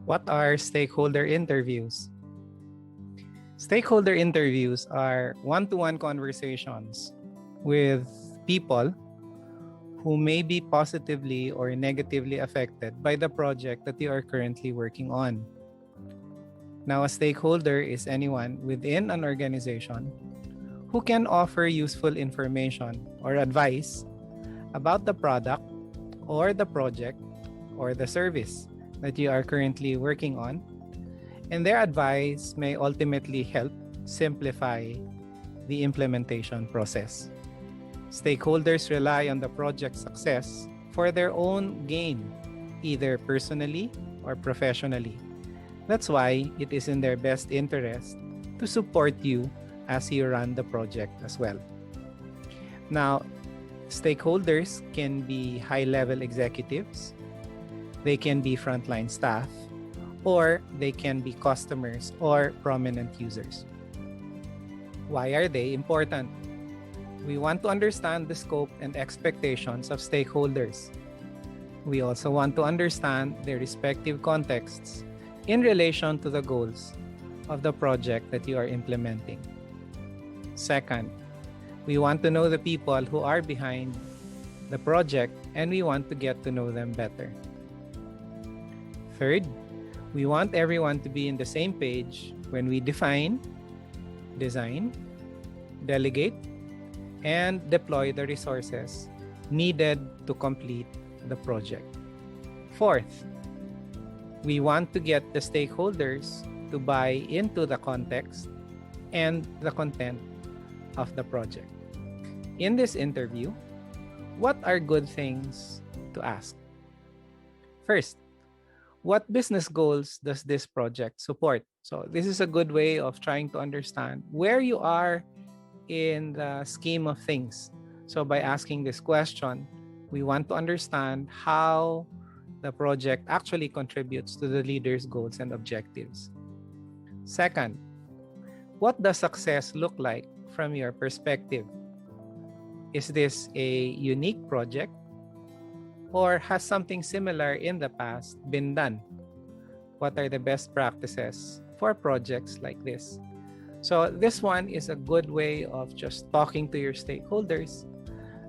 What are stakeholder interviews? Stakeholder interviews are one-to-one conversations with people who may be positively or negatively affected by the project that you are currently working on. Now, a stakeholder is anyone within an organization who can offer useful information or advice about the product or the project or the service that you are currently working on, and their advice may ultimately help simplify the implementation process. Stakeholders rely on the project's success for their own gain, either personally or professionally. That's why it is in their best interest to support you as you run the project as well. Now, stakeholders can be high-level executives, they can be frontline staff, or they can be customers or prominent users. Why are they important? We want to understand the scope and expectations of stakeholders. We also want to understand their respective contexts in relation to the goals of the project that you are implementing. Second, we want to know the people who are behind the project, and we want to get to know them better. Third, we want everyone to be in the same page when we define, design, delegate, and deploy the resources needed to complete the project. Fourth, we want to get the stakeholders to buy into the context and the content of the project. In this interview, what are good things to ask? First, what business goals does this project support? So this is a good way of trying to understand where you are in the scheme of things. So by asking this question, we want to understand how the project actually contributes to the leader's goals and objectives. Second, what does success look like from your perspective? Is this a unique project, or has something similar in the past been done? What are the best practices for projects like this? So this one is a good way of just talking to your stakeholders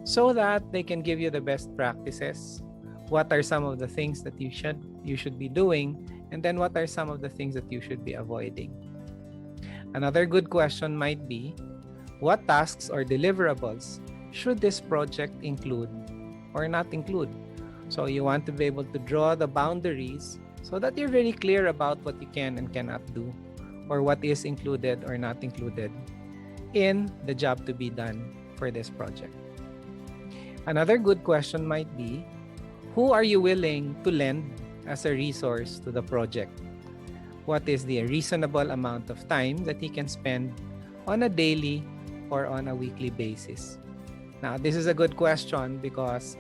so that they can give you the best practices. What are some of the things that you should be doing, and then what are some of the things that you should be avoiding? Another good question might be, what tasks or deliverables should this project include or not include? So you want to be able to draw the boundaries so that you're very clear about what you can and cannot do, or what is included or not included in the job to be done for this project. Another good question might be, who are you willing to lend as a resource to the project? What is the reasonable amount of time that he can spend on a daily or on a weekly basis? Now, this is a good question because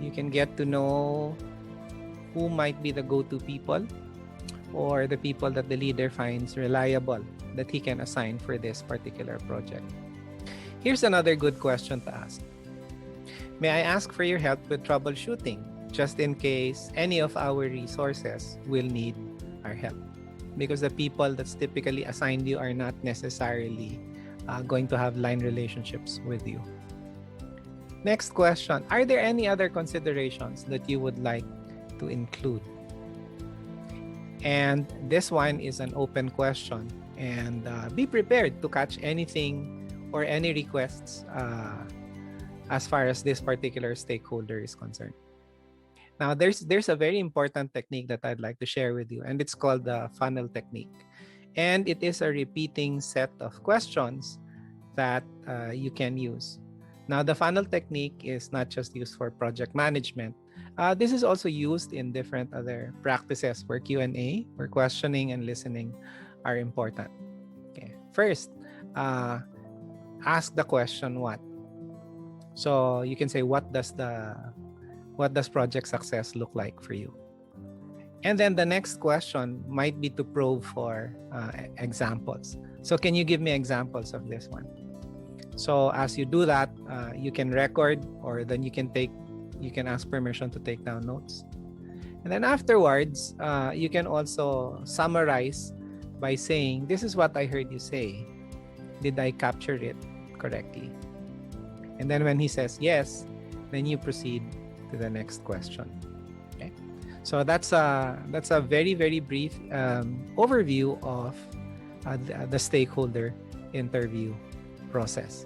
you can get to know who might be the go-to people or the people that the leader finds reliable that he can assign for this particular project. Here's another good question to ask. May I ask for your help with troubleshooting, just in case any of our resources will need our help? Because the people that's typically assigned you are not necessarily going to have line relationships with you. Next question, are there any other considerations that you would like to include? And this one is an open question, and be prepared to catch anything or any requests as far as this particular stakeholder is concerned. Now, there's a very important technique that I'd like to share with you, and it's called the funnel technique. And it is a repeating set of questions that you can use. Now, the funnel technique is not just used for project management. This is also used in different other practices where Q&A, where questioning and listening are important. Okay. First, ask the question what. So you can say, what does project success look like for you? And then the next question might be to probe for examples. So can you give me examples of this one? So as you do that, you can record, or then you can ask permission to take down notes. And then afterwards, you can also summarize by saying, this is what I heard you say. Did I capture it correctly? And then when he says yes, then you proceed to the next question. Okay. So that's a very, very brief overview of the stakeholder interview process.